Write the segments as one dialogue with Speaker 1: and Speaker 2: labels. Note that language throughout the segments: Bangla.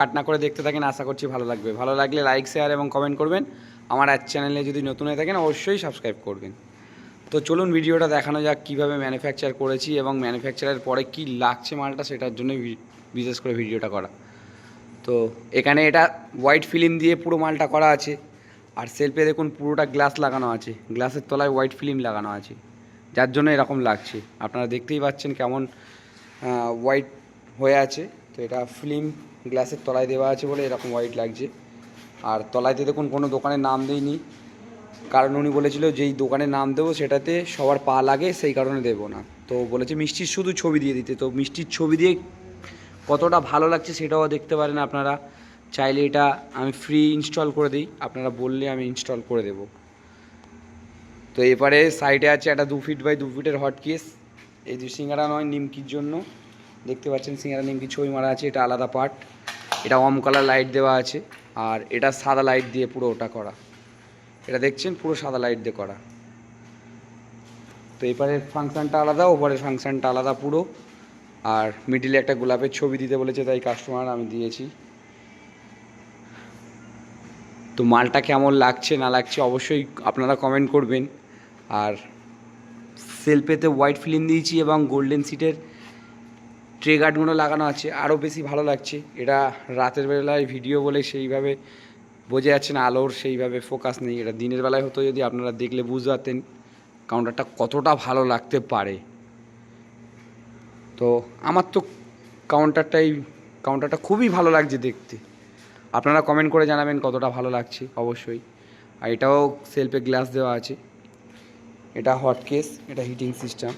Speaker 1: কাট না করে দেখতে থাকেন, আশা করছি ভালো লাগবে। ভালো লাগলে লাইক, শেয়ার এবং কমেন্ট করবেন। আমার চ্যানেলে যদি নতুন হয়ে থাকেন অবশ্যই সাবস্ক্রাইব করবেন। তো চলুন ভিডিওটা দেখানো যাক কীভাবে ম্যানুফ্যাকচার করেছি এবং ম্যানুফ্যাকচারের পরে কি লাগছে মালটা, সেটার জন্যই বিশেষ করে ভিডিওটা করা। তো এখানে এটা হোয়াইট ফিল্ম দিয়ে পুরো মালটা করা আছে। আর সেলফে দেখুন পুরোটা গ্লাস লাগানো আছে, গ্লাসের তলায় হোয়াইট ফিল্ম লাগানো আছে, যার জন্য এরকম লাগছে। আপনারা দেখতেই পাচ্ছেন কেমন হোয়াইট হয়ে আছে। তো এটা ফিল্ম গ্লাসের তলায় দেওয়া আছে বলে এরকম হোয়াইট লাগছে। আর তলায়তে দেখুন কোনো দোকানের নাম দেইনি, কারণ উনি বলেছিল যেই দোকানের নাম দেবো সেটাতে সবার পা লাগে, সেই কারণে দেবো না। তো বলেছে মিষ্টির শুধু ছবি দিয়ে দিতে। তো মিষ্টির ছবি দিয়ে কতটা ভালো লাগছে সেটাও দেখতে পারেন আপনারা। চাইলে এটা আমি ফ্রি ইনস্টল করে দিই, আপনারা বললে আমি ইনস্টল করে দেব। তো এবারে সাইডে আছে একটা 2 ফিট বাই 2 ফিটের হট কেস। এই যে সিঙ্গারা নয় নিমকির জন্য দেখতে পাচ্ছেন, সিঙ্গারা নিমকি ছবি মারা আছে, এটা আলাদা পার্ট। এটা ওম কালার লাইট দেওয়া আছে, আর এটা সাদা লাইট দিয়ে পুরো ওটা করা। এটা দেখছেন পুরো সাদা লাইট দিয়ে করা। তো এপারের ফাংশানটা আলাদা, ওপরের ফাংশানটা আলাদা পুরো। আর মিডিলে একটা গোলাপের ছবি দিতে বলেছে, তাই কাস্টমার আমি দিয়েছি। তো মালটা কেমন লাগছে না লাগছে অবশ্যই আপনারা কমেন্ট করবেন। আর সেলফেতে হোয়াইট ফিল্ম দিয়েছি এবং গোল্ডেন সিটের ট্রে গার্ডগুলো লাগানো আছে, আরও বেশি ভালো লাগছে। এটা রাতের বেলায় ভিডিও বলে সেইভাবে বোঝা যাচ্ছে না, আলোর সেইভাবে ফোকাস নেই। এটা দিনের বেলায় হতো যদি আপনারা দেখলে বুঝতে পারতেন কাউন্টারটা কতটা ভালো লাগতে পারে। তো আমার তো কাউন্টারটা খুবই ভালো লাগছে দেখতে। আপনারা কমেন্ট করে জানাবেন কতটা ভালো লাগছে অবশ্যই। আর এটাও সেলফে গ্লাস দেওয়া আছে, এটা হট কেস, এটা হিটিং সিস্টেম।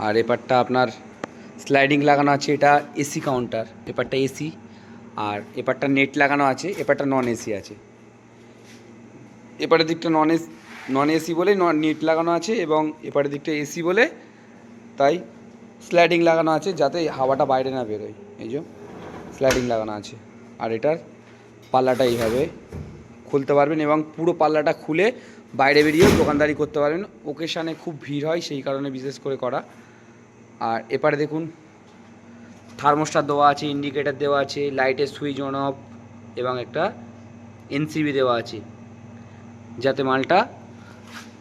Speaker 1: আর এপারটা আপনার স্লাইডিং লাগানো আছে, এটা এসি কাউন্টার, এপারটা এসি। আর এপারটা নেট লাগানো আছে, এপারটা নন এসি আছে। এপারের দিকটা নন এসি বলে নেট লাগানো আছে, এবং এপারের দিকটা এসি বলে তাই স্লাইডিং লাগানো আছে, যাতে হাওয়াটা বাইরে না বেরোয়। এই যে স্লাইডিং লাগানো আছে। আর এটার পাল্লাটা এইভাবে খুলতে পারবেন এবং পুরো পাল্লাটা খুলে বাইরে বেরিয়েও দোকানদারি করতে পারবেন। ওকেশানে খুব ভিড় হয় সেই কারণে বিশেষ করে করা। আর এপারে দেখুন থার্মোস্টার দেওয়া আছে, ইন্ডিকেটার দেওয়া আছে, লাইটের সুইচ অন অফ এবং একটা এনসিবি দেওয়া আছে, যাতে মালটা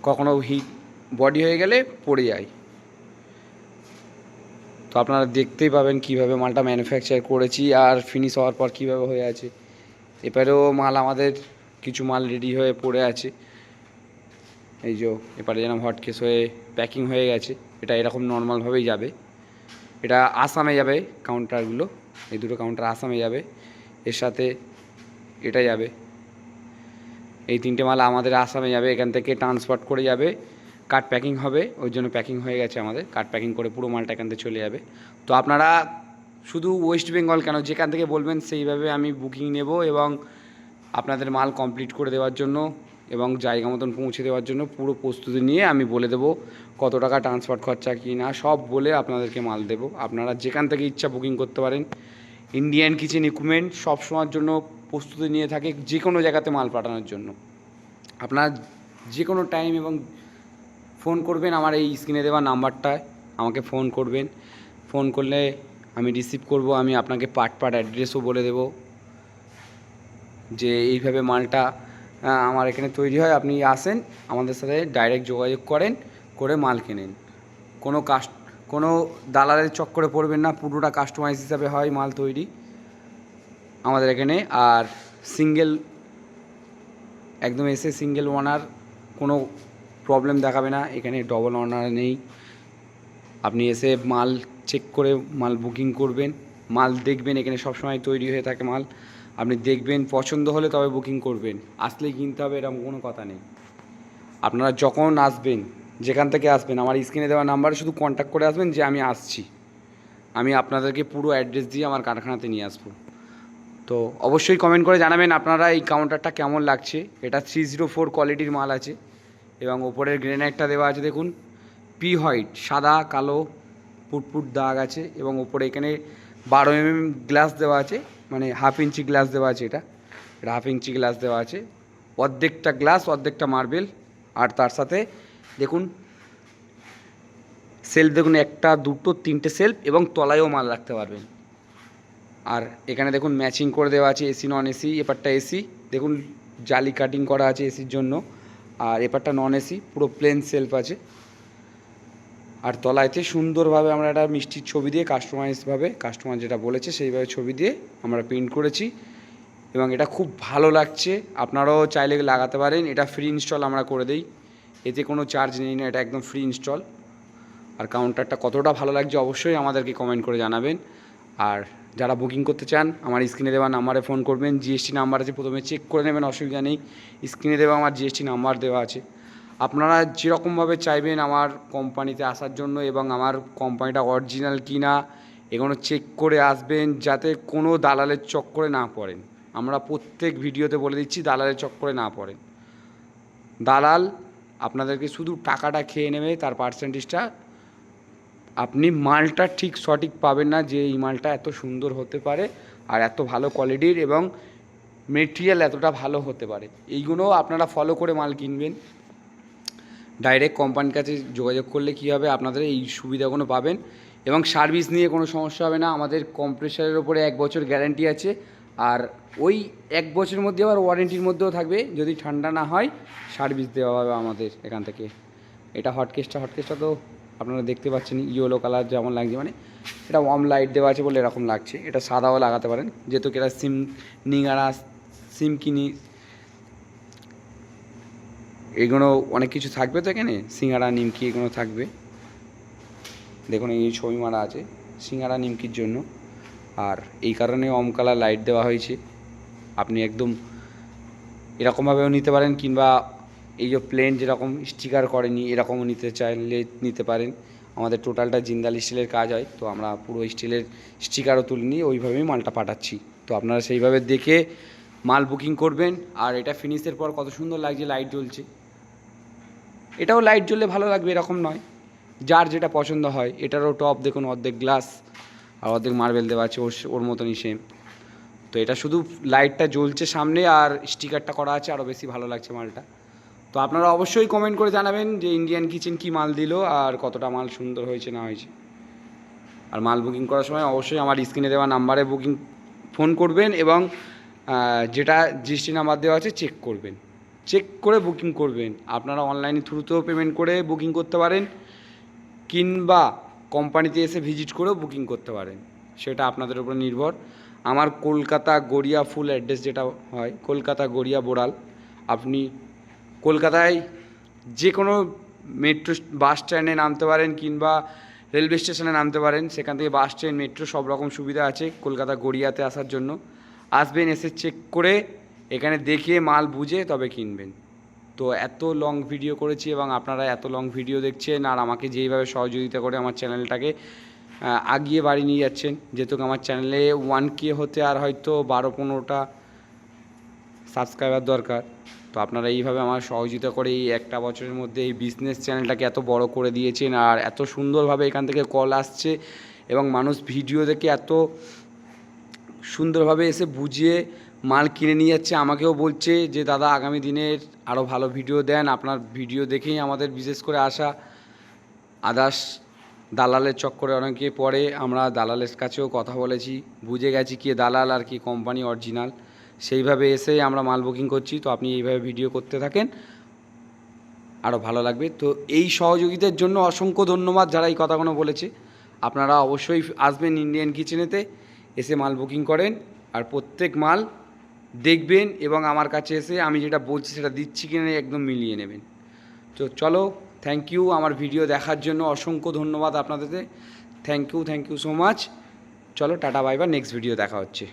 Speaker 1: কখনো হিট বডি হয়ে গেলে পড়ে যায়। তো আপনারা দেখতেই পাবেন কিভাবে মালটা ম্যানুফ্যাকচার করেছি আর ফিনিশ হওয়ার পর কিভাবে হয়ে আছে। এপারেও মাল আমাদের কিছু মাল রেডি হয়ে পড়ে আছে। এই যে এপারে যেন হটকেস হয়ে প্যাকিং হয়ে গেছে। এটা এরকম নর্মালভাবেই যাবে, এটা আসামে যাবে কাউন্টারগুলো, এই দুটো কাউন্টার আসামে যাবে, এর সাথে এটা যাবে। এই তিনটে মাল আমাদের আসামে যাবে, এখান থেকে ট্রান্সপোর্ট করে যাবে, কার্ড প্যাকিং হবে, ওই জন্য প্যাকিং হয়ে গেছে আমাদের। কার্ড প্যাকিং করে পুরো মালটা এখান থেকে চলে যাবে। তো আপনারা শুধু ওয়েস্ট বেঙ্গল কেন, যেখান থেকে বলবেন সেইভাবে আমি বুকিং নেব এবং আপনাদের মাল কমপ্লিট করে দেওয়ার জন্য এবং জায়গা মতন পৌঁছে দেওয়ার জন্য পুরো প্রস্তুতি নিয়ে আমি বলে দেবো কত টাকা ট্রান্সপোর্ট খরচা কী না, সব বলে আপনাদেরকে মাল দেবো। আপনারা যেখান থেকে ইচ্ছা বুকিং করতে পারেন। ইন্ডিয়ান কিচেন ইকুইপমেন্ট সব সময়ের জন্য প্রস্তুতি নিয়ে থাকে যে কোনো জায়গাতে মাল পাঠানোর জন্য। আপনার যে কোনো টাইম এবং ফোন করবেন, আমার এই স্ক্রিনে দেওয়া নাম্বারটায় আমাকে ফোন করবেন। ফোন করলে আমি রিসিভ করব, আমি আপনাকে পার্ট অ্যাড্রেসও বলে দেব যে এইভাবে মালটা আমার এখানে তৈরি হয়, আপনি আসেন আমাদের সাথে ডাইরেক্ট যোগাযোগ করেন, করে মাল কেনেন। কোনো দালালের চক্করে পড়বেন না, পুরোটা কাস্টমাইজ হিসাবে হয় মাল তৈরি আমাদের এখানে। আর একদম এসে সিঙ্গেল ওনার কোনো প্রবলেম দেখাবে না, এখানে ডবল ওনার নেই। আপনি এসে মাল চেক করে মাল বুকিং করবেন, মাল দেখবেন, এখানে সবসময় তৈরি হয়ে থাকে মাল। আপনি দেখবেন, পছন্দ হলে তবে বুকিং করবেন, আসলেই কিনতে হবে এরকম কোনো কথা নেই। আপনারা যখন আসবেন, যেখান থেকে আসবেন, আমার স্ক্রিনে দেওয়া নাম্বারে শুধু কন্ট্যাক্ট করে আসবেন যে আমি আসছি, আমি আপনাদেরকে পুরো অ্যাড্রেস দিয়ে আমার কারখানাতে নিয়ে আসবো। তো অবশ্যই কমেন্ট করে জানাবেন আপনারা এই কাউন্টারটা কেমন লাগছে। এটা 304 কোয়ালিটির মাল আছে এবং ওপরের গ্রেনাইটটা দেওয়া আছে দেখুন, পি হোয়াইট, সাদা কালো পুটপুট দাগ আছে, এবং ওপরে এখানে 12 mm গ্লাস দেওয়া আছে, মানে ½ ইঞ্চি গ্লাস দেওয়া আছে। এটা ½ ইঞ্চি গ্লাস দেওয়া আছে, অর্ধেকটা গ্লাস অর্ধেকটা মার্বেল। আর তার সাথে দেখুন সেলফ দেখুন, একটা দুটো তিনটে সেলফ, এবং তলায়ও মাল রাখতে পারবেন। আর এখানে দেখুন ম্যাচিং করে দেওয়া আছে এসি নন এসি। এপারটা এসি, দেখুন জালি কাটিং করা আছে এসির জন্য, আর এপারটা নন এসি, পুরো প্লেন সেলফ আছে। আর তলাইতে সুন্দরভাবে আমরা একটা মিষ্টির ছবি দিয়ে কাস্টমাইজভাবে, কাস্টমার যেটা বলেছে সেইভাবে ছবি দিয়ে আমরা প্রিন্ট করেছি এবং এটা খুব ভালো লাগছে। আপনারাও চাইলে লাগাতে পারেন। এটা ফ্রি ইনস্টল আমরা করে দিই, এতে কোনো চার্জ নেই না, এটা একদম ফ্রি ইনস্টল। আর কাউন্টারটা কতটা ভালো লাগছে অবশ্যই আমাদেরকে কমেন্ট করে জানাবেন। আর যারা বুকিং করতে চান আমার স্ক্রিনে দেওয়া নাম্বারে ফোন করবেন। জিএসটি নাম্বার আছে, প্রথমে চেক করে নেবেন, অসুবিধা নেই। স্ক্রিনে দেওয়া আমার জিএসটি নাম্বার দেওয়া আছে। আপনারা যেরকমভাবে চাইবেন আমার কোম্পানিতে আসার জন্য এবং আমার কোম্পানিটা অরিজিনাল কি না এগুলো চেক করে আসবেন, যাতে কোনো দালালের চক্করে না পড়েন। আমরা প্রত্যেক ভিডিওতে বলে দিচ্ছি দালালের চক্করে না পড়েন। দালাল আপনাদেরকে শুধু টাকাটা খেয়ে নেবে, তার পার্সেন্টেজটা, আপনি মালটা ঠিক সঠিক পাবেন না যে এই মালটা এত সুন্দর হতে পারে আর এত ভালো কোয়ালিটির এবং মেটেরিয়াল এতটা ভালো হতে পারে। এইগুলো আপনারা ফলো করে মাল কিনবেন। ডাইরেক্ট কোম্পানির কাছে যোগাযোগ করলে কী হবে, আপনাদের এই সুবিধাগুলো পাবেন এবং সার্ভিস নিয়ে কোনো সমস্যা হবে না। আমাদের কম্প্রেসারের ওপরে 1 বছর গ্যারান্টি আছে, আর ওই 1 বছরের মধ্যে আবার ওয়ারেন্টির মধ্যেও থাকবে, যদি ঠান্ডা না হয় সার্ভিস দেওয়া হবে আমাদের এখান থেকে। এটা হটকেসটা তো আপনারা দেখতে পাচ্ছেন ইয়েলো কালার যেমন লাগছে, মানে এটা ওয়ার্ম লাইট দেওয়া আছে বলে এরকম লাগছে। এটা সাদাও লাগাতে পারেন, যেহেতু এটা নিঙাড়া সিমকিনি এগুলো অনেক কিছু থাকবে তো এখানে, সিঙ্গারা নিমকি এগুলো থাকবে। দেখুন এই ছবি মারা আছে সিঙ্গারা নিমকির জন্য, আর এই কারণে ওয়ার্ম কালার লাইট দেওয়া হয়েছে। আপনি একদম এরকমভাবেও নিতে পারেন, কিংবা এই যে প্লেন যেরকম স্টিকার করেনি এরকমও নিতে চাইলে নিতে পারেন। আমাদের টোটালটা জিন্দাল স্টিলের কাজ হয়, তো আমরা পুরো স্টিলের স্টিকারও তুলিনি, ওইভাবেই মালটা পাঠাচ্ছি। তো আপনারা সেইভাবে দেখে মাল বুকিং করবেন। আর এটা ফিনিশের পর কত সুন্দর লাগছে, লাইট জ্বলছে। এটাও লাইট জ্বললে ভালো লাগবে এরকম নয়, যার যেটা পছন্দ হয়। এটারও টপ দেখুন অর্ধেক গ্লাস আর অর্ধেক মার্বেল দেওয়া আছে, ওর মতনই সেম। তো এটা শুধু লাইটটা জ্বলছে সামনে আর স্টিকারটা করা আছে, আরও বেশি ভালো লাগছে মালটা। তো আপনারা অবশ্যই কমেন্ট করে জানাবেন যে ইন্ডিয়ান কিচেন কী মাল দিল আর কতটা মাল সুন্দর হয়েছে না হয়েছে। আর মাল বুকিং করার সময় অবশ্যই আমার স্ক্রিনে দেওয়া নাম্বারে ফোন করবেন এবং যেটা জিএসটি নাম্বার দেওয়া আছে চেক করবেন, চেক করে বুকিং করবেন। আপনারা অনলাইন থ্রুতেও পেমেন্ট করে বুকিং করতে পারেন, কিংবা কোম্পানিতে এসে ভিজিট করেও বুকিং করতে পারেন, সেটা আপনাদের উপর নির্ভর। আমার কলকাতা গড়িয়া ফুল অ্যাড্রেস যেটা হয় কলকাতা গড়িয়া বোড়াল। আপনি কলকাতায় যে কোনো মেট্রো বাস স্ট্যান্ডে নামতে পারেন কিংবা রেলওয়ে স্টেশনে নামতে পারেন, সেখান থেকে বাস ট্রেন মেট্রো সব রকম সুবিধা আছে কলকাতা গড়িয়াতে আসার জন্য। আসবেন, এসে চেক করে এখানে দেখে মাল বুঝে তবে কিনবেন। তো এত লং ভিডিও করেছি এবং আপনারা এত লং ভিডিও দেখছেন আর আমাকে যেইভাবে সহযোগিতা করে আমার চ্যানেলটাকে আগিয়ে বাড়ি নিয়ে যাচ্ছেন। যেহেতু আমার চ্যানেলে 1K হতে আর হয়তো 12-15টা সাবস্ক্রাইবার দরকার। তো আপনারা এইভাবে আমার সহযোগিতা করে এই 1 বছরের মধ্যে এই বিজনেস চ্যানেলটাকে এত বড় করে দিয়েছেন, আর এত সুন্দরভাবে এখান থেকে কল আসছে এবং মানুষ ভিডিও দেখে এত সুন্দরভাবে এসে বুঝিয়ে মাল কিনে নিয়ে যাচ্ছে। আমাকেও বলছে যে দাদা আগামী দিনের আরও ভালো ভিডিও দেন, আপনার ভিডিও দেখেই আমাদের বিশেষ করে আসা। আদার্স দালালের চক্করে অনেকে পড়ে, আমরা দালালের কাছেও কথা বলেছি, বুঝে গেছি কি দালাল আর কি কোম্পানি অরিজিনাল। সেইভাবে এসে আমরা মাল বুকিং করছি। তো আপনি এইভাবে ভিডিও করতে থাকেন, আরও ভালো লাগবে। তো এই সহযোগিতার জন্য অসংখ্য ধন্যবাদ যারা এই কথাগুলো বলেছে। আপনারা অবশ্যই আসবেন ইন্ডিয়ান কিচেনেতে, এসে মাল বুকিং করেন আর প্রত্যেক মাল দেখবেন এবং আমার কাছে এসে আমি যেটা বলছি সেটা দিচ্ছি কিনা একদম মিলিয়ে নেবেন। তো চলো, থ্যাংক ইউ আমার ভিডিও দেখার জন্য, অসংখ্য ধন্যবাদ আপনাদের। Thank you so much. চলো tata bye bye, next video দেখা হচ্ছে।